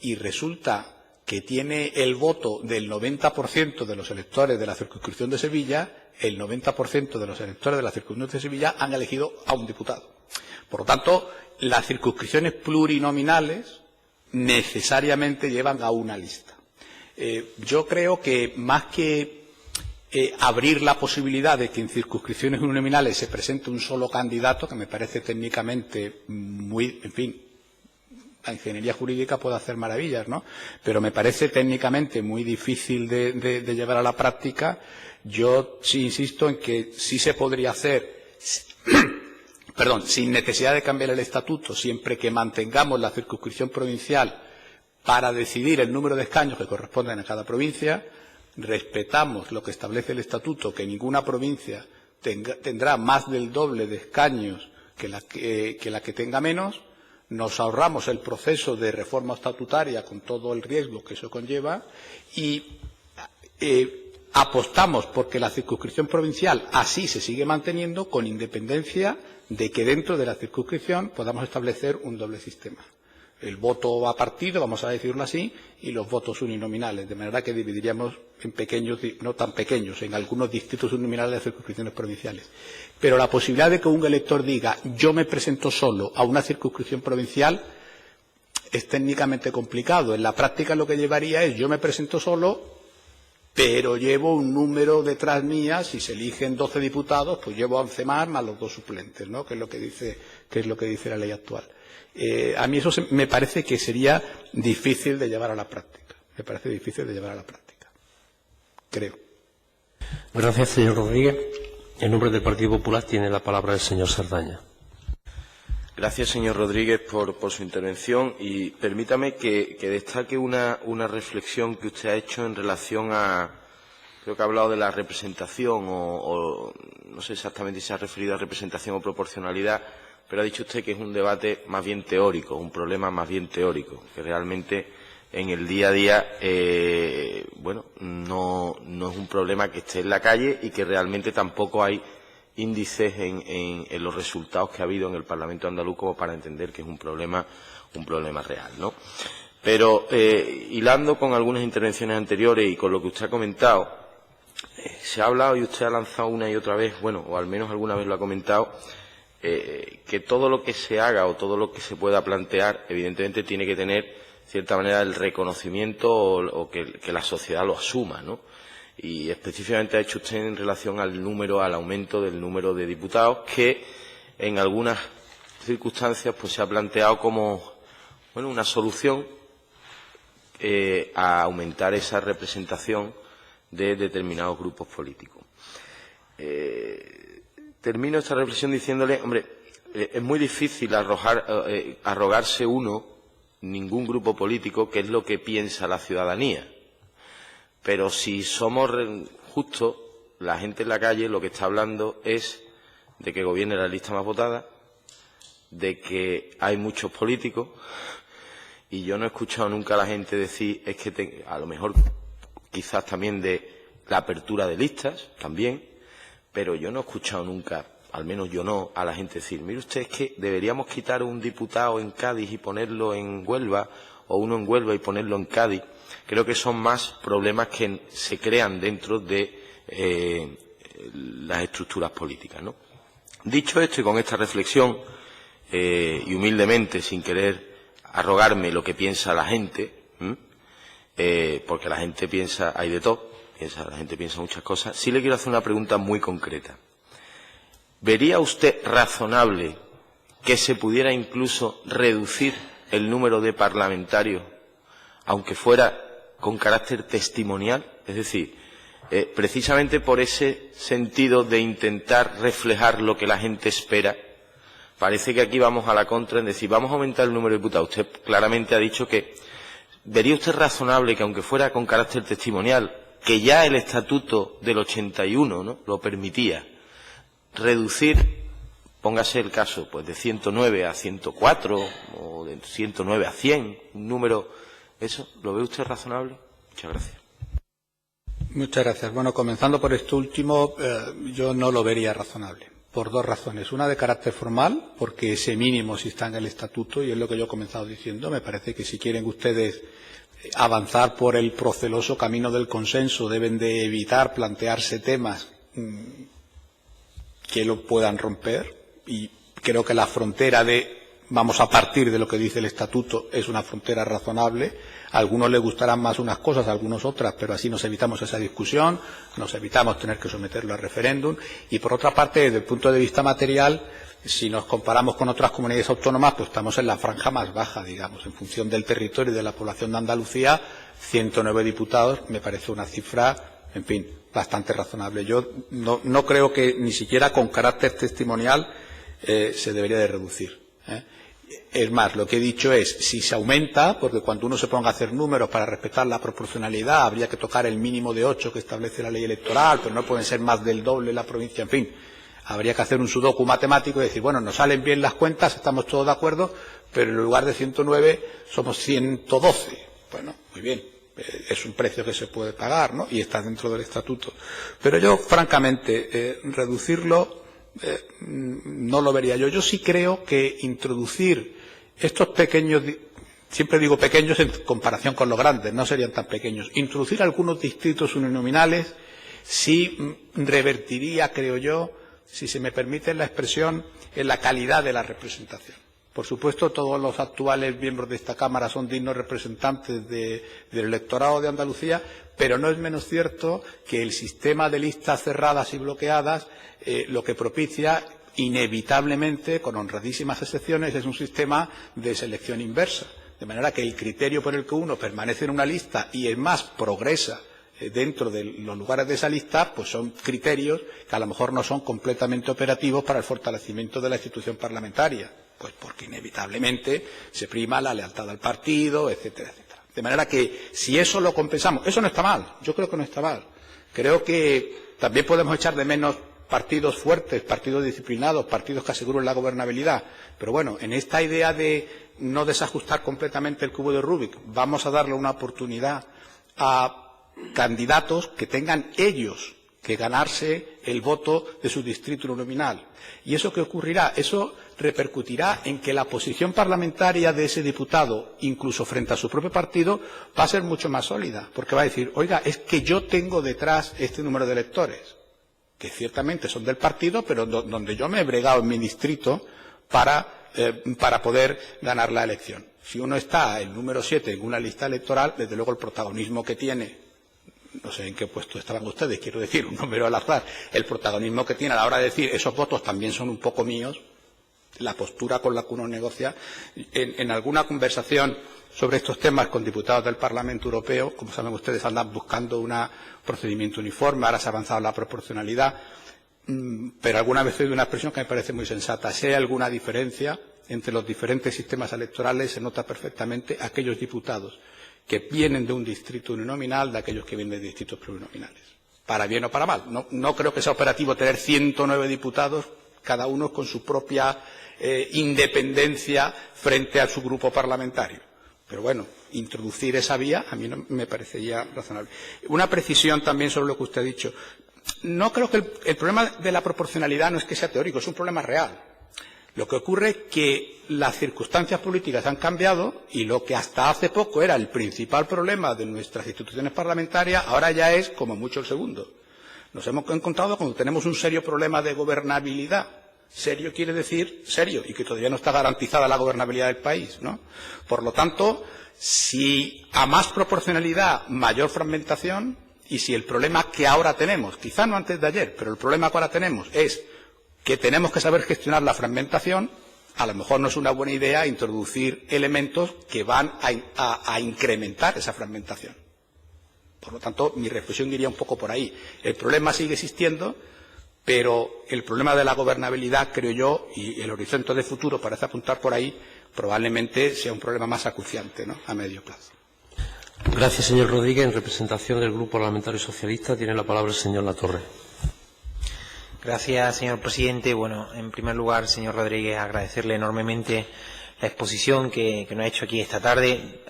y resulta que tiene el voto del 90% de los electores de la circunscripción de Sevilla, el 90% de los electores de la circunscripción de Sevilla han elegido a un diputado. Por lo tanto, las circunscripciones plurinominales necesariamente llevan a una lista. Yo creo que más que abrir la posibilidad de que en circunscripciones uninominales se presente un solo candidato, que me parece técnicamente muy, en fin, la ingeniería jurídica puede hacer maravillas, ¿no? Pero me parece técnicamente muy difícil de llevar a la práctica. Yo sí insisto en que sí se podría hacer, sin necesidad de cambiar el estatuto, siempre que mantengamos la circunscripción provincial para decidir el número de escaños que corresponden a cada provincia. Respetamos lo que establece el estatuto, que ninguna provincia tendrá más del doble de escaños que la que tenga menos. Nos ahorramos el proceso de reforma estatutaria con todo el riesgo que eso conlleva y apostamos porque la circunscripción provincial así se sigue manteniendo, con independencia de que dentro de la circunscripción podamos establecer un doble sistema. El voto a partido, vamos a decirlo así, y los votos uninominales, de manera que dividiríamos en pequeños, no tan pequeños, en algunos distritos uninominales de circunscripciones provinciales. Pero la posibilidad de que un elector diga yo me presento solo a una circunscripción provincial es técnicamente complicado. En la práctica lo que llevaría es yo me presento solo, pero llevo un número detrás mía. Si se eligen 12 diputados, pues llevo 11 más los 2 suplentes, ¿no? Que es lo que dice la ley actual. A mí eso me parece que sería difícil de llevar a la práctica. Me parece difícil de llevar a la práctica. Creo.
Gracias, señor Rodríguez. En nombre del Partido Popular tiene la palabra el señor Saldaña.
Gracias, señor Rodríguez, por su intervención, y permítame que destaque una reflexión que usted ha hecho en relación a, creo que ha hablado de la representación o no sé exactamente si se ha referido a representación o proporcionalidad, pero ha dicho usted que es un debate más bien teórico, un problema más bien teórico, que realmente en el día a día, no es un problema que esté en la calle y que realmente tampoco hay índices en los resultados que ha habido en el Parlamento andaluz como para entender que es un problema real, ¿no? Pero, hilando con algunas intervenciones anteriores y con lo que usted ha comentado, se ha hablado y usted ha lanzado una y otra vez, o al menos alguna vez lo ha comentado, que todo lo que se haga o todo lo que se pueda plantear, evidentemente tiene que tener, de cierta manera, el reconocimiento o que la sociedad lo asuma, ¿no? Y específicamente ha hecho usted en relación al aumento del número de diputados, que en algunas circunstancias pues se ha planteado como una solución a aumentar esa representación de determinados grupos políticos. Termino esta reflexión diciéndole, es muy difícil arrogarse ningún grupo político, que es lo que piensa la ciudadanía. Pero si somos justos, la gente en la calle lo que está hablando es de que gobierne la lista más votada, de que hay muchos políticos, y yo no he escuchado nunca a la gente decir, es que a lo mejor quizás también de la apertura de listas, también, pero yo no he escuchado nunca, al menos yo no, a la gente decir, mire usted, es que deberíamos quitar un diputado en Cádiz y ponerlo en Huelva, o uno en Huelva y ponerlo en Cádiz. Creo que son más problemas que se crean dentro de las estructuras políticas, ¿no? Dicho esto y con esta reflexión, y humildemente, sin querer arrogarme lo que piensa la gente, porque la gente piensa, hay de todo, la gente piensa muchas cosas, sí le quiero hacer una pregunta muy concreta. ¿Vería usted razonable que se pudiera incluso reducir el número de parlamentarios, aunque fuera con carácter testimonial? Es decir, precisamente por ese sentido de intentar reflejar lo que la gente espera, parece que aquí vamos a la contra en decir, vamos a aumentar el número de diputados. Usted claramente ha dicho que ¿vería usted razonable que, aunque fuera con carácter testimonial, que ya el estatuto del 81, ¿no?, lo permitía, reducir, póngase el caso, pues de 109 a 104 o de 109 a 100, un número, ¿eso lo ve usted razonable? Muchas gracias.
Muchas gracias. Bueno, comenzando por esto último, yo no lo vería razonable, por dos razones. Una de carácter formal, porque ese mínimo sí está en el estatuto, y es lo que yo he comenzado diciendo. Me parece que si quieren ustedes avanzar por el proceloso camino del consenso, deben de evitar plantearse temas que lo puedan romper, y creo que la frontera de vamos a partir de lo que dice el estatuto es una frontera razonable. A algunos les gustarán más unas cosas, a algunos otras, pero así nos evitamos esa discusión, nos evitamos tener que someterlo a referéndum. Y por otra parte, desde el punto de vista material, si nos comparamos con otras comunidades autónomas, pues estamos en la franja más baja, digamos, en función del territorio y de la población de Andalucía. 109 diputados me parece una cifra, en fin, bastante razonable. Yo no creo que ni siquiera con carácter testimonial se debería de reducir. Es más, lo que he dicho es, si se aumenta, porque cuando uno se ponga a hacer números para respetar la proporcionalidad, habría que tocar el mínimo de 8 que establece la ley electoral, pero no pueden ser más del doble en la provincia, en fin. Habría que hacer un sudoku matemático y decir, bueno, nos salen bien las cuentas, estamos todos de acuerdo, pero en lugar de 109 somos 112. Bueno, muy bien, es un precio que se puede pagar, ¿no?, y está dentro del estatuto. Pero yo, francamente, reducirlo no lo vería yo. Yo sí creo que introducir estos pequeños, siempre digo pequeños en comparación con los grandes, no serían tan pequeños, introducir algunos distritos uninominales sí revertiría, creo yo, si se me permite la expresión, en la calidad de la representación. Por supuesto, todos los actuales miembros de esta Cámara son dignos representantes del electorado de Andalucía, pero no es menos cierto que el sistema de listas cerradas y bloqueadas lo que propicia inevitablemente, con honradísimas excepciones, es un sistema de selección inversa. De manera que el criterio por el que uno permanece en una lista y, es más, progresa dentro de los lugares de esa lista, pues son criterios que a lo mejor no son completamente operativos para el fortalecimiento de la institución parlamentaria. Pues porque inevitablemente se prima la lealtad al partido, etcétera, etcétera. De manera que si eso lo compensamos, eso no está mal, yo creo que no está mal. Creo que también podemos echar de menos partidos fuertes, partidos disciplinados, partidos que aseguren la gobernabilidad. Pero bueno, en esta idea de no desajustar completamente el cubo de Rubik, vamos a darle una oportunidad a candidatos que tengan ellos que ganarse el voto de su distrito uninominal. ¿Y eso qué ocurrirá? Eso repercutirá en que la posición parlamentaria de ese diputado, incluso frente a su propio partido, va a ser mucho más sólida, porque va a decir, oiga, es que yo tengo detrás este número de electores, que ciertamente son del partido, pero donde yo me he bregado en mi distrito para poder ganar la elección. Si uno está el número 7 en una lista electoral, desde luego el protagonismo que tiene, no sé en qué puesto estaban ustedes, quiero decir, un número al azar, el protagonismo que tiene a la hora de decir esos votos también son un poco míos, la postura con la que uno negocia. En alguna conversación sobre estos temas con diputados del Parlamento Europeo, como saben ustedes, andan buscando un procedimiento uniforme, ahora se ha avanzado la proporcionalidad, pero alguna vez he oído una expresión que me parece muy sensata. Si hay alguna diferencia entre los diferentes sistemas electorales, se nota perfectamente aquellos diputados que vienen de un distrito uninominal de aquellos que vienen de distritos plurinominales. Para bien o para mal. No creo que sea operativo tener 109 diputados, cada uno con su propia independencia frente a su grupo parlamentario. Pero bueno, introducir esa vía a mí no me parecería razonable. Una precisión también sobre lo que usted ha dicho. No creo que el problema de la proporcionalidad no es que sea teórico, es un problema real. Lo que ocurre es que las circunstancias políticas han cambiado y lo que hasta hace poco era el principal problema de nuestras instituciones parlamentarias, ahora ya es como mucho el segundo. Nos hemos encontrado cuando tenemos un serio problema de gobernabilidad. Serio quiere decir serio, y que todavía no está garantizada la gobernabilidad del país, ¿no? Por lo tanto, si a más proporcionalidad, mayor fragmentación, y si el problema que ahora tenemos, quizá no antes de ayer, pero el problema que ahora tenemos es que tenemos que saber gestionar la fragmentación, a lo mejor no es una buena idea introducir elementos que van a incrementar esa fragmentación. Por lo tanto, mi reflexión iría un poco por ahí. El problema sigue existiendo, pero el problema de la gobernabilidad, creo yo, y el horizonte de futuro parece apuntar por ahí, probablemente sea un problema más acuciante, ¿no?, a medio plazo.
Gracias, señor Rodríguez. En representación del Grupo Parlamentario Socialista tiene la palabra el señor Latorre.
Gracias, señor presidente. Bueno, en primer lugar, señor Rodríguez, agradecerle enormemente la exposición que nos ha hecho aquí esta tarde.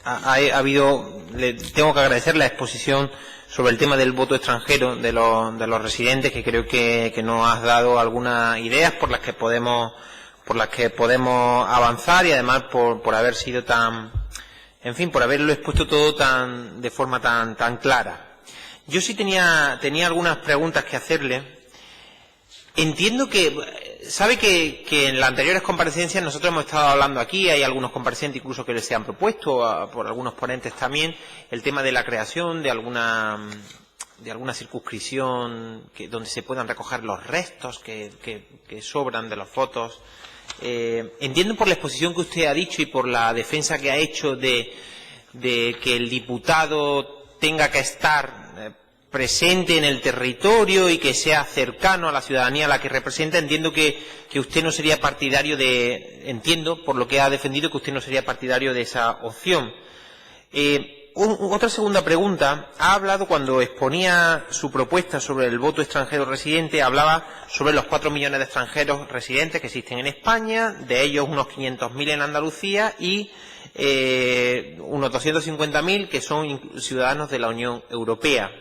Le tengo que agradecer la exposición sobre el tema del voto extranjero de los residentes, que creo que nos has dado algunas ideas por las que podemos avanzar, y además por haber sido en fin, por haberlo expuesto todo de forma tan clara. Yo sí tenía algunas preguntas que hacerle. Entiendo sabe que en las anteriores comparecencias nosotros hemos estado hablando aquí, hay algunos comparecientes incluso que se han propuesto, por algunos ponentes también, el tema de la creación de alguna circunscripción donde se puedan recoger los restos que sobran de las fotos. Entiendo por la exposición que usted ha dicho y por la defensa que ha hecho de que el diputado tenga que estar presente en el territorio y que sea cercano a la ciudadanía a la que representa. Entiendo que usted no sería partidario entiendo por lo que ha defendido que usted no sería partidario de esa opción. Otra segunda pregunta. Ha hablado, cuando exponía su propuesta sobre el voto extranjero residente, hablaba sobre los 4 millones de extranjeros residentes que existen en España, de ellos unos 500.000 en Andalucía y unos 250.000 que son ciudadanos de la Unión Europea.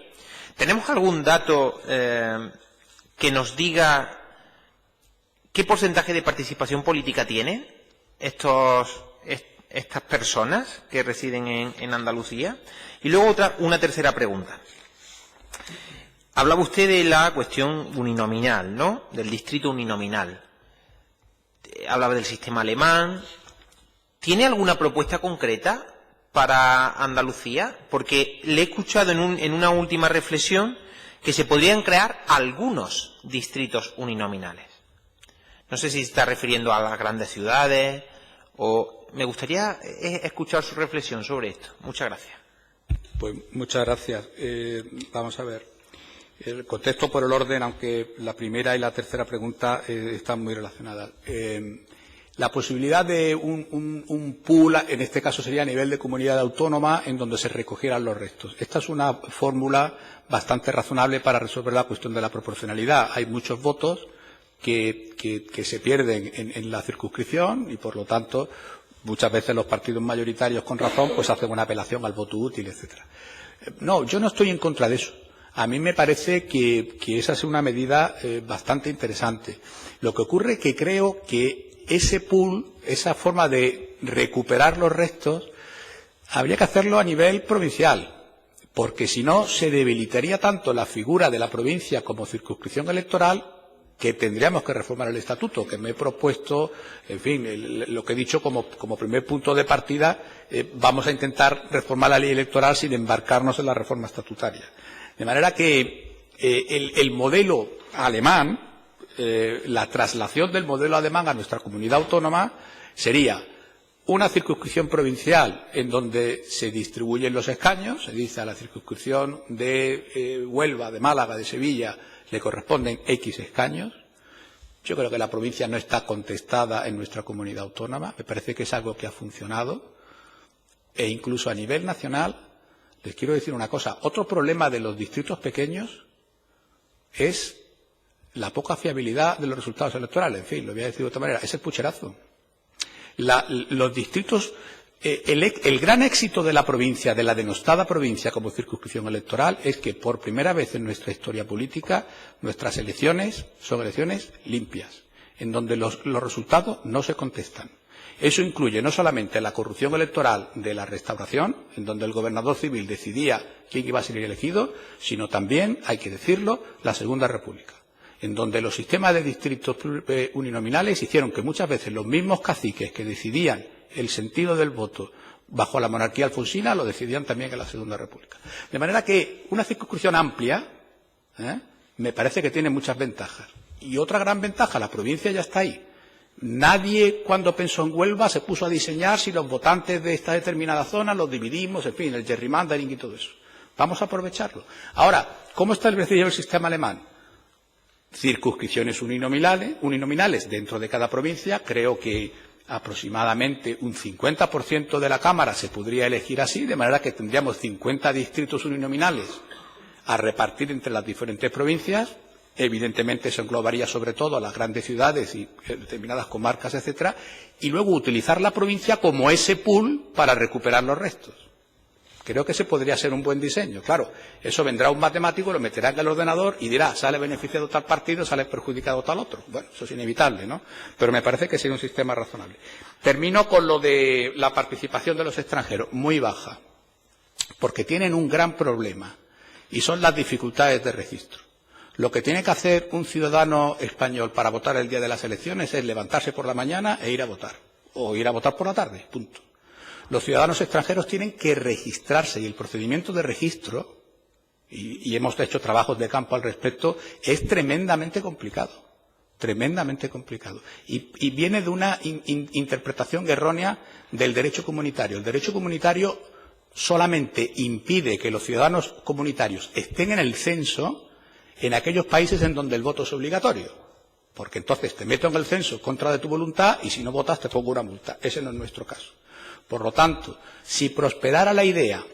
¿Tenemos algún dato que nos diga qué porcentaje de participación política tienen estas personas que residen en Andalucía? Y luego una tercera pregunta. Hablaba usted de la cuestión uninominal, ¿no?, del distrito uninominal. Hablaba del sistema alemán. ¿Tiene alguna propuesta concreta para Andalucía? Porque le he escuchado en una última reflexión que se podrían crear algunos distritos uninominales. No sé si se está refiriendo a las grandes ciudades o... Me gustaría escuchar su reflexión sobre esto. Muchas gracias.
Pues muchas gracias. Vamos a ver. Contesto por el orden, aunque la primera y la tercera pregunta están muy relacionadas. La posibilidad de un pool, en este caso sería a nivel de comunidad autónoma, en donde se recogieran los restos. Esta es una fórmula bastante razonable para resolver la cuestión de la proporcionalidad. Hay muchos votos que se pierden en la circunscripción y, por lo tanto, muchas veces los partidos mayoritarios, con razón, pues hacen una apelación al voto útil, etcétera. No, yo no estoy en contra de eso. A mí me parece que esa es una medida bastante interesante. Lo que ocurre es que creo que ese pool, esa forma de recuperar los restos, habría que hacerlo a nivel provincial, porque si no se debilitaría tanto la figura de la provincia como circunscripción electoral, que tendríamos que reformar el estatuto, que me he propuesto, en fin, lo que he dicho como primer punto de partida, vamos a intentar reformar la ley electoral sin embarcarnos en la reforma estatutaria. De manera que el modelo alemán, la traslación del modelo alemán a nuestra comunidad autónoma sería una circunscripción provincial en donde se distribuyen los escaños, se dice a la circunscripción de Huelva, de Málaga, de Sevilla, le corresponden X escaños. Yo creo que la provincia no está contestada en nuestra comunidad autónoma. Me parece que es algo que ha funcionado. E incluso a nivel nacional, les quiero decir una cosa. Otro problema de los distritos pequeños es la poca fiabilidad de los resultados electorales. En fin, lo voy a decir de otra manera. Es el pucherazo. Los distritos... El gran éxito de la provincia, de la denostada provincia como circunscripción electoral, es que por primera vez en nuestra historia política nuestras elecciones son elecciones limpias, en donde los resultados no se contestan. Eso incluye no solamente la corrupción electoral de la Restauración, en donde el gobernador civil decidía quién iba a ser elegido, sino también, hay que decirlo, la Segunda República, en donde los sistemas de distritos uninominales hicieron que muchas veces los mismos caciques que decidían el sentido del voto bajo la monarquía alfonsina lo decidían también en la Segunda República. De manera que una circunscripción amplia me parece que tiene muchas ventajas. Y otra gran ventaja, la provincia ya está ahí. Nadie, cuando pensó en Huelva, se puso a diseñar si los votantes de esta determinada zona los dividimos, en fin, el gerrymandering y todo eso. Vamos a aprovecharlo. Ahora, ¿cómo establecido el sistema alemán? circunscripciones uninominales dentro de cada provincia. Creo que aproximadamente un 50% de la Cámara se podría elegir así, de manera que tendríamos 50 distritos uninominales a repartir entre las diferentes provincias. Evidentemente eso englobaría sobre todo a las grandes ciudades y determinadas comarcas, etcétera, y luego utilizar la provincia como ese pool para recuperar los restos. Creo que ese podría ser un buen diseño. Claro, eso vendrá un matemático, lo meterá en el ordenador y dirá, sale beneficiado tal partido, sale perjudicado tal otro. Bueno, eso es inevitable, ¿no? Pero me parece que sería un sistema razonable. Termino con lo de la participación de los extranjeros, muy baja, porque tienen un gran problema, y son las dificultades de registro. Lo que tiene que hacer un ciudadano español para votar el día de las elecciones es levantarse por la mañana e ir a votar, o ir a votar por la tarde, punto. Los ciudadanos extranjeros tienen que registrarse y el procedimiento de registro, y hemos hecho trabajos de campo al respecto, es tremendamente complicado. Tremendamente complicado. Y viene de una interpretación errónea del derecho comunitario. El derecho comunitario solamente impide que los ciudadanos comunitarios estén en el censo en aquellos países en donde el voto es obligatorio. Porque entonces te meto en el censo contra de tu voluntad y si no votas te pongo una multa. Ese no es nuestro caso. Por lo tanto, si prosperara la idea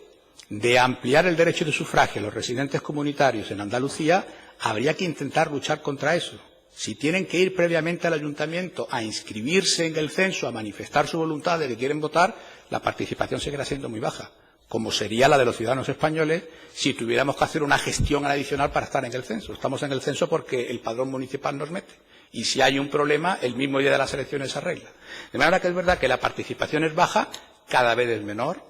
de ampliar el derecho de sufragio a los residentes comunitarios en Andalucía, habría que intentar luchar contra eso. Si tienen que ir previamente al ayuntamiento a inscribirse en el censo, a manifestar su voluntad de que quieren votar, la participación seguirá siendo muy baja, como sería la de los ciudadanos españoles si tuviéramos que hacer una gestión adicional para estar en el censo. Estamos en el censo porque el padrón municipal nos mete. Y si hay un problema, el mismo día de las elecciones se arregla. De manera que es verdad que la participación es baja, cada vez es menor.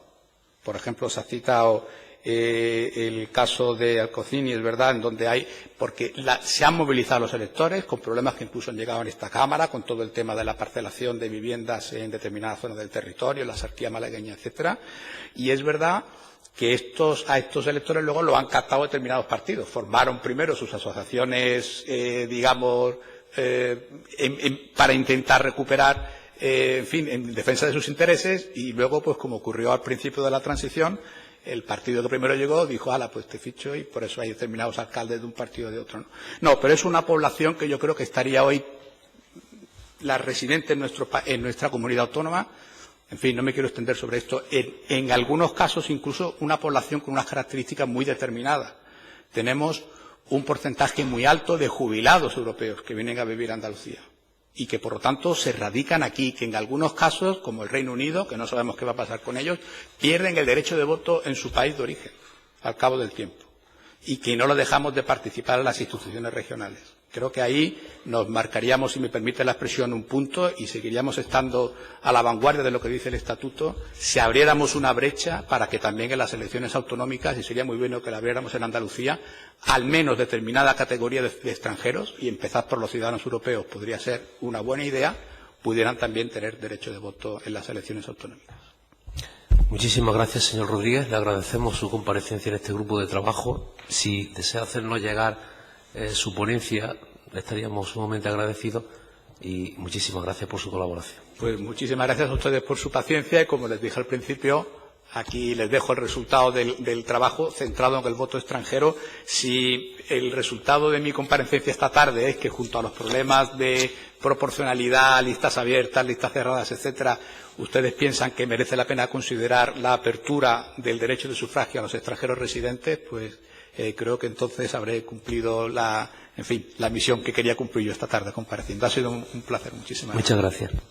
Por ejemplo, se ha citado el caso de Alcocini, es verdad, en donde hay, porque se han movilizado los electores con problemas que incluso han llegado en esta Cámara, con todo el tema de la parcelación de viviendas en determinadas zonas del territorio, la Sarquía malagueña, etcétera. Y es verdad que a estos electores luego lo han captado determinados partidos. Formaron primero sus asociaciones, para intentar recuperar, en defensa de sus intereses, y luego, pues como ocurrió al principio de la transición, el partido que primero llegó dijo, ala, pues te ficho, y por eso hay determinados alcaldes de un partido o de otro. No, pero es una población que yo creo que estaría hoy, la residente en nuestra comunidad autónoma, en fin, no me quiero extender sobre esto, en algunos casos incluso una población con unas características muy determinadas. Tenemos un porcentaje muy alto de jubilados europeos que vienen a vivir a Andalucía y que, por lo tanto, se radican aquí, que en algunos casos, como el Reino Unido, que no sabemos qué va a pasar con ellos, pierden el derecho de voto en su país de origen al cabo del tiempo y que no lo dejamos de participar en las instituciones regionales. Creo que ahí nos marcaríamos, si me permite la expresión, un punto y seguiríamos estando a la vanguardia de lo que dice el Estatuto si abriéramos una brecha para que también en las elecciones autonómicas, y sería muy bueno que la abriéramos en Andalucía, al menos determinada categoría de extranjeros, y empezar por los ciudadanos europeos podría ser una buena idea, pudieran también tener derecho de voto en las elecciones autonómicas.
Muchísimas gracias, señor Rodríguez. Le agradecemos su comparecencia en este grupo de trabajo. Si desea hacernos llegar su ponencia, le estaríamos sumamente agradecidos y muchísimas gracias por su colaboración.
Pues muchísimas gracias a ustedes por su paciencia y, como les dije al principio, aquí les dejo el resultado del trabajo centrado en el voto extranjero. Si el resultado de mi comparecencia esta tarde es que, junto a los problemas de proporcionalidad, listas abiertas, listas cerradas, etcétera, ustedes piensan que merece la pena considerar la apertura del derecho de sufragio a los extranjeros residentes, pues creo que entonces habré cumplido la misión que quería cumplir yo esta tarde compareciendo. Ha sido un placer. Muchísimas gracias.
Muchas gracias.